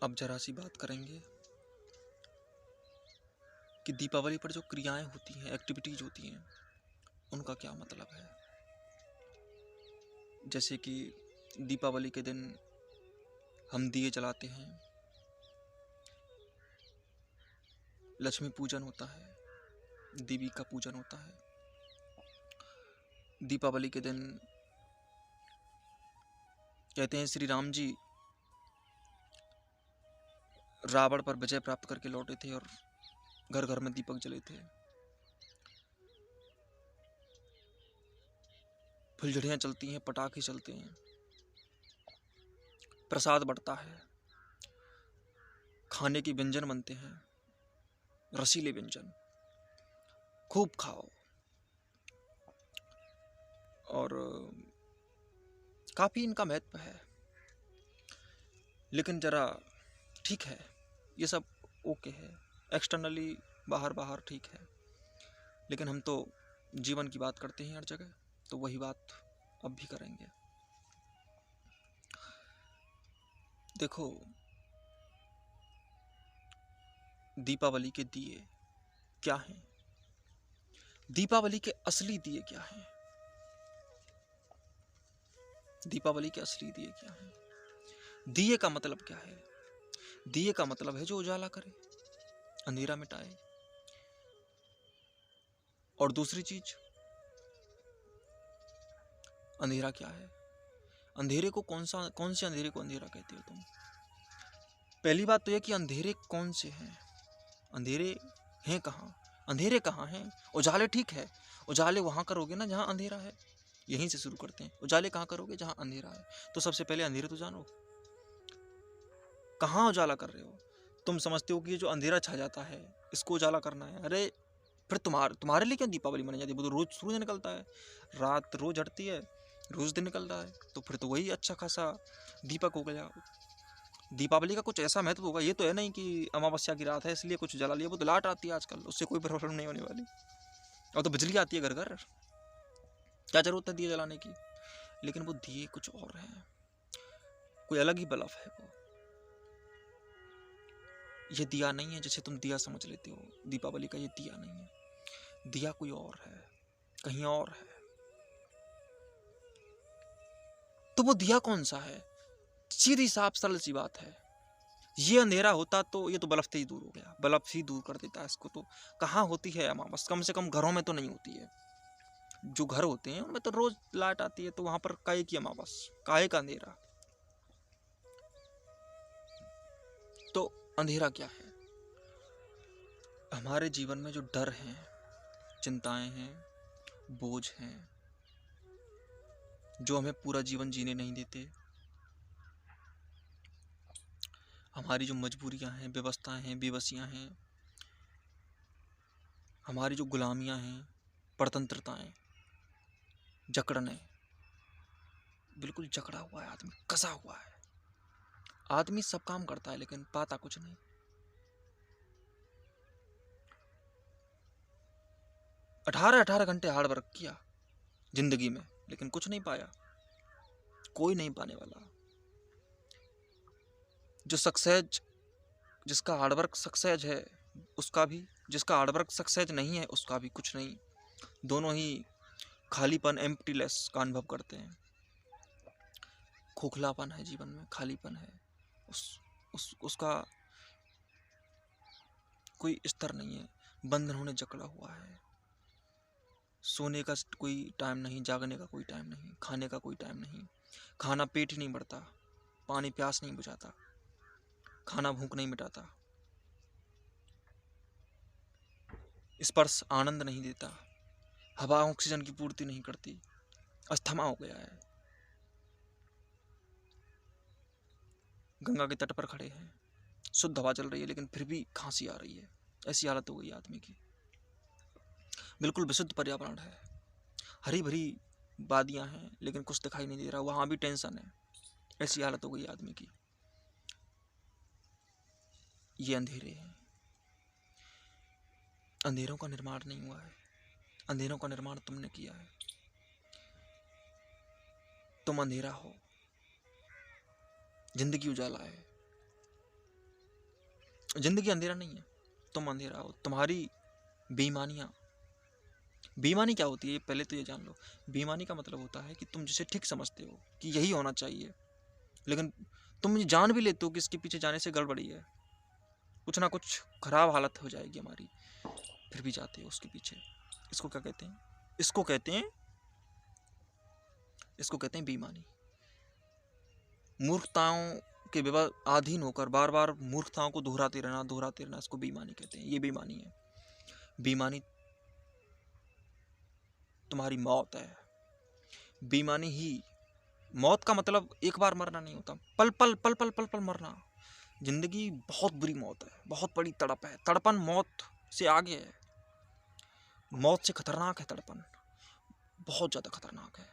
अब जरा सी बात करेंगे कि दीपावली पर जो क्रियाएं होती हैं, एक्टिविटीज होती हैं, उनका क्या मतलब है। जैसे कि दीपावली के दिन हम दिए जलाते हैं, लक्ष्मी पूजन होता है, देवी का पूजन होता है। दीपावली के दिन कहते हैं श्री राम जी रावण पर विजय प्राप्त करके लौटे थे और घर घर में दीपक जले थे, फुलझड़ियाँ चलती हैं, पटाखे चलते हैं, प्रसाद बढ़ता है, खाने के व्यंजन बनते हैं, रसीले व्यंजन, खूब खाओ। और काफ़ी इनका महत्व है। लेकिन ज़रा ठीक है, ये सब ओके है, एक्सटर्नली बाहर बाहर ठीक है, लेकिन हम तो जीवन की बात करते हैं हर जगह, तो वही बात अब भी करेंगे। देखो, दीपावली के दिए क्या हैं? दीपावली के असली दिए क्या हैं? दीपावली के असली दिए क्या हैं? दिए का मतलब क्या है? दिए का मतलब है जो उजाला करे, अंधेरा मिटाए। और दूसरी चीज, अंधेरा क्या है? अंधेरे को कौन से अंधेरे को अंधेरा कहते हो तुम? पहली बात तो यह कि अंधेरे कौन से हैं? अंधेरे हैं कहाँ? अंधेरे कहाँ हैं? उजाले ठीक है, उजाले वहां करोगे ना जहां अंधेरा है। यहीं से शुरू करते हैं। उजाले कहाँ करोगे? जहां अंधेरा है। तो सबसे पहले अंधेरे तो जानो, कहाँ उजाला कर रहे हो? तुम समझते हो कि ये जो अंधेरा छा जाता है इसको उजाला करना है। अरे फिर तुम्हारे लिए क्यों दीपावली मनाई जाती है? वो तो रोज सूरज निकलता है, रात रोज हटती है, रोज दिन निकल रहा है, तो फिर तो वही अच्छा खासा दीपक हो गया। दीपावली का कुछ ऐसा महत्व होगा, ये तो है नहीं कि अमावस्या की रात है इसलिए कुछ जला लिया। वो तो लाट आती है आजकल, उससे कोई प्रॉब्लम नहीं होने वाली। और तो बिजली आती है घर घर, क्या जरूरत है दिए जलाने की? लेकिन वो दिए कुछ और हैं, कोई अलग ही बलफ है वो। ये दिया नहीं है जैसे तुम दिया समझ लेते हो, दीपावली का ये दिया नहीं है। दिया कोई और है, कहीं और है। तो वो दिया कौन सा है? सीधी साफ सरल सी बात है। ये अंधेरा होता तो ये तो बल्ब से ही दूर हो गया, बल्ब ही दूर कर देता है इसको। तो कहाँ होती है अमावस? कम से कम घरों में तो नहीं होती है। जो घर होते हैं उनमें तो रोज लाइट आती है, तो वहां पर काहे की अमावस, काहे का अंधेरा? तो अंधेरा क्या है? हमारे जीवन में जो डर हैं, चिंताएं हैं, बोझ हैं, जो हमें पूरा जीवन जीने नहीं देते, हमारी जो मजबूरियां हैं, व्यवस्थाएं हैं, बेबसियां हैं, हमारी जो गुलामियां हैं, परतंत्रताएं, जकड़ने, बिल्कुल जकड़ा हुआ है आदमी, कसा हुआ है। आदमी सब काम करता है लेकिन पाता कुछ नहीं। 18 घंटे हार्ड वर्क किया जिंदगी में, लेकिन कुछ नहीं पाया, कोई नहीं पाने वाला। जो सक्सेस, जिसका हार्डवर्क सक्सेस है उसका भी, जिसका हार्डवर्क सक्सेस नहीं है उसका भी कुछ नहीं। दोनों ही खालीपन, एम्प्टीलेस का अनुभव करते हैं। खोखलापन है जीवन में, खालीपन है, उसका कोई स्तर नहीं है। बंधन होने जकड़ा हुआ है। सोने का कोई टाइम नहीं, जागने का कोई टाइम नहीं, खाने का कोई टाइम नहीं। खाना पेट ही नहीं भरता, पानी प्यास नहीं बुझाता, खाना भूख नहीं मिटाता, स्पर्श आनंद नहीं देता, हवा ऑक्सीजन की पूर्ति नहीं करती, अस्थमा हो गया है। गंगा के तट पर खड़े हैं, शुद्ध हवा चल रही है लेकिन फिर भी खांसी आ रही है। ऐसी हालत हो गई आदमी की। बिल्कुल विशुद्ध पर्यावरण है, हरी भरी वादियां हैं लेकिन कुछ दिखाई नहीं दे रहा, वहां भी टेंशन है। ऐसी हालत हो गई आदमी की। ये अंधेरे हैं। अंधेरों का निर्माण नहीं हुआ है, अंधेरों का निर्माण तुमने किया है। तुम अंधेरा हो, जिंदगी उजाला है। जिंदगी अंधेरा नहीं है, तुम अंधेरा हो। तुम्हारी बेईमानियाँ, बेईमानी क्या होती है पहले तो ये जान लो। बेईमानी का मतलब होता है कि तुम जिसे ठीक समझते हो कि यही होना चाहिए, लेकिन तुम ये जान भी लेते हो कि इसके पीछे जाने से गड़बड़ी है, कुछ ना कुछ खराब हालत हो जाएगी हमारी, फिर भी जाते हो उसके पीछे। इसको क्या कहते हैं? इसको कहते हैं, इसको कहते हैं बेईमानी। मूर्खताओं के अधीन होकर बार बार मूर्खताओं को दोहराते रहना, इसको बेईमानी कहते हैं। ये बेईमानी है। बेईमानी तुम्हारी मौत है। बेईमानी ही, मौत का मतलब एक बार मरना नहीं होता, पल पल पल पल पल पल मरना। जिंदगी बहुत बुरी मौत है, बहुत बड़ी तड़प है। तड़पन मौत से आगे है, मौत से खतरनाक है तड़पन, बहुत ज्यादा खतरनाक है।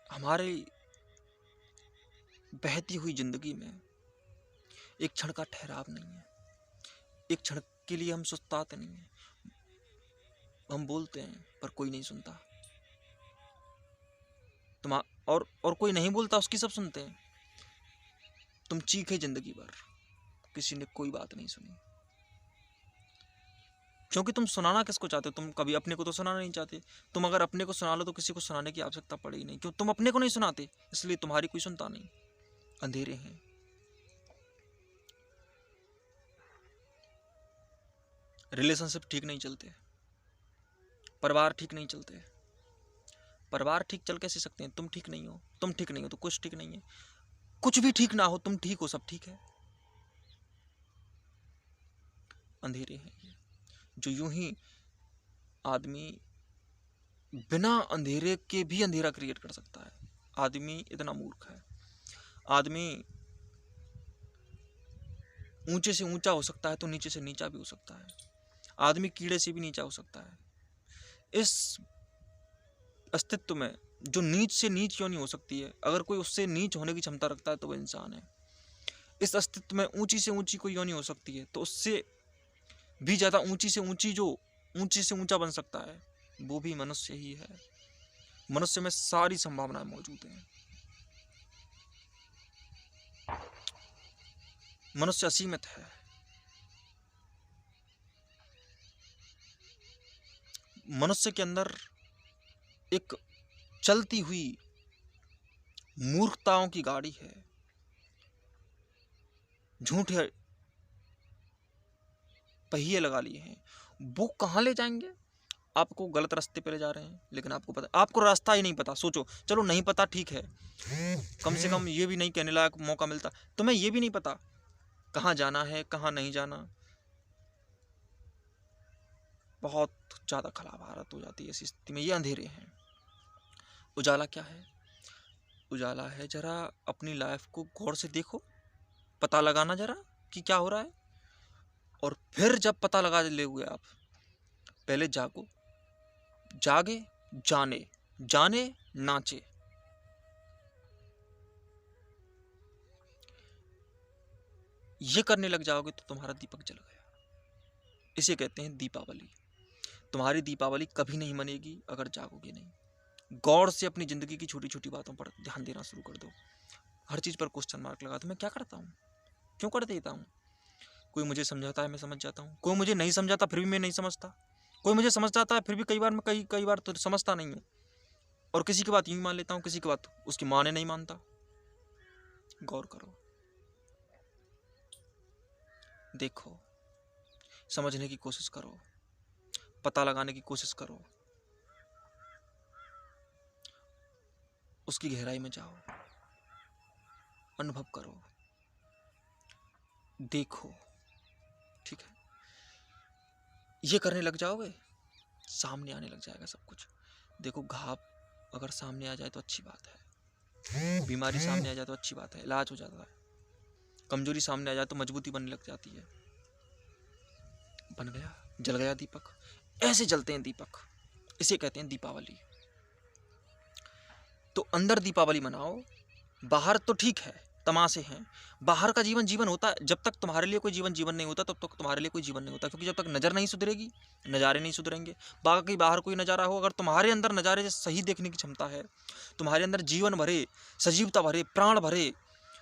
हमारे बहती हुई जिंदगी में एक क्षण का ठहराव नहीं है, एक क्षण के लिए हम सुस्ताते नहीं हैं। हम बोलते हैं पर कोई नहीं सुनता। तुम और कोई नहीं बोलता, उसकी सब सुनते हैं। तुम चीखे जिंदगी भर, किसी ने कोई बात नहीं सुनी, क्योंकि तुम सुनाना किसको चाहते हो? तुम कभी अपने को तो सुनाना नहीं चाहते। तुम अगर अपने को सुना लो तो किसी को सुनाने की आवश्यकता पड़ेगी नहीं, क्यों? तुम अपने को नहीं सुनाते, इसलिए तुम्हारी कोई सुनता नहीं। अंधेरे हैं। रिलेशनशिप ठीक नहीं चलते, परिवार ठीक नहीं चलते। परिवार ठीक चल कैसे सकते हैं? तुम ठीक नहीं हो, तुम ठीक नहीं हो तो कुछ ठीक नहीं है। कुछ भी ठीक ना हो, तुम ठीक हो, सब ठीक है। अंधेरे हैं ये, जो यूं ही आदमी बिना अंधेरे के भी अंधेरा क्रिएट कर सकता है। आदमी इतना मूर्ख है। आदमी ऊंचे से ऊंचा हो सकता है तो नीचे से नीचा भी हो सकता है। आदमी कीड़े से भी नीचा हो सकता है। इस अस्तित्व में जो नीच से नीच क्यों नहीं हो सकती है? अगर कोई उससे नीच होने की क्षमता रखता है तो वह इंसान है। इस अस्तित्व में ऊंची से ऊंची कोई क्यों नहीं हो सकती है? तो उससे भी ज्यादा ऊंची से ऊंची जो ऊंची से ऊंचा बन सकता है वो भी मनुष्य ही है। मनुष्य में सारी संभावनाएं मौजूद हैं। मनुष्य असीमित है। मनुष्य के अंदर एक चलती हुई मूर्खताओं की गाड़ी है। झूठे पहिए लगा लिए हैं, वो कहाँ ले जाएंगे? आपको गलत रास्ते पे ले जा रहे हैं, लेकिन आपको पता, आपको रास्ता ही नहीं पता। सोचो, चलो नहीं पता ठीक है, कम से कम ये भी नहीं कहने लायक मौका मिलता, तुम्हें ये भी नहीं पता कहाँ जाना है कहाँ नहीं जाना। बहुत ज़्यादा खराब हालत हो जाती है इस स्थिति में। ये अंधेरे हैं। उजाला क्या है? उजाला है, जरा अपनी लाइफ को गौर से देखो, पता लगाना जरा कि क्या हो रहा है। और फिर जब पता लगा ले हुए आप, पहले जागो, जागे, जाने, जाने, नाचे। ये करने लग जाओगे तो तुम्हारा दीपक जल गया। इसे कहते हैं दीपावली। तुम्हारी दीपावली कभी नहीं मनेगी अगर जागोगे नहीं। गौर से अपनी जिंदगी की छोटी छोटी बातों पर ध्यान देना शुरू कर दो। हर चीज पर क्वेश्चन मार्क लगा दो। मैं क्या करता हूँ, क्यों कर देता हूँ? कोई मुझे समझाता है मैं समझ जाता हूँ, कोई मुझे नहीं समझाता फिर भी मैं नहीं समझता, कोई मुझे समझ जाता है फिर भी कई बार मैं कई बार तो समझता नहीं हूँ, और किसी की बात यूं मान लेता हूँ, किसी की बात उसकी माँ ने नहीं मानता। गौर करो, देखो, समझने की कोशिश करो, पता लगाने की कोशिश करो, उसकी गहराई में जाओ, अनुभव करो, देखो। ठीक है, ये करने लग जाओगे, सामने आने लग जाएगा सब कुछ। देखो, घाव अगर सामने आ जाए तो अच्छी बात है, बीमारी सामने आ जाए तो अच्छी बात है, इलाज हो जाता है। कमजोरी सामने आ जाए तो मजबूती बनने लग जाती है। बन गया, जल गया दीपक। ऐसे जलते हैं दीपक, इसे कहते हैं दीपावली। तो अंदर दीपावली मनाओ, बाहर तो ठीक है, तमाशे हैं। बाहर का जीवन जीवन होता है, जब तक तुम्हारे लिए कोई जीवन जीवन नहीं होता तब तक तुम्हारे लिए कोई जीवन नहीं होता, क्योंकि जब तक नज़र नहीं सुधरेगी नज़ारे नहीं सुधरेंगे। बाकी बाहर कोई नज़ारा हो, अगर तुम्हारे अंदर नज़ारे सही देखने की क्षमता है, तुम्हारे अंदर जीवन भरे, सजीवता भरे, प्राण भरे,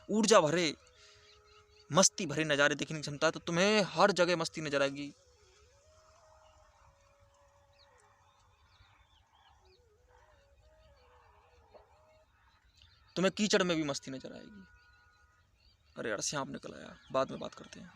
ऊर्जा भरे, मस्ती भरे नज़ारे देखने की क्षमता है, तो तुम्हें हर जगह मस्ती नजर आएगी। तुम्हें कीचड़ में भी मस्ती नजर आएगी। अरे यार श्याम निकल आया, बाद में बात करते हैं।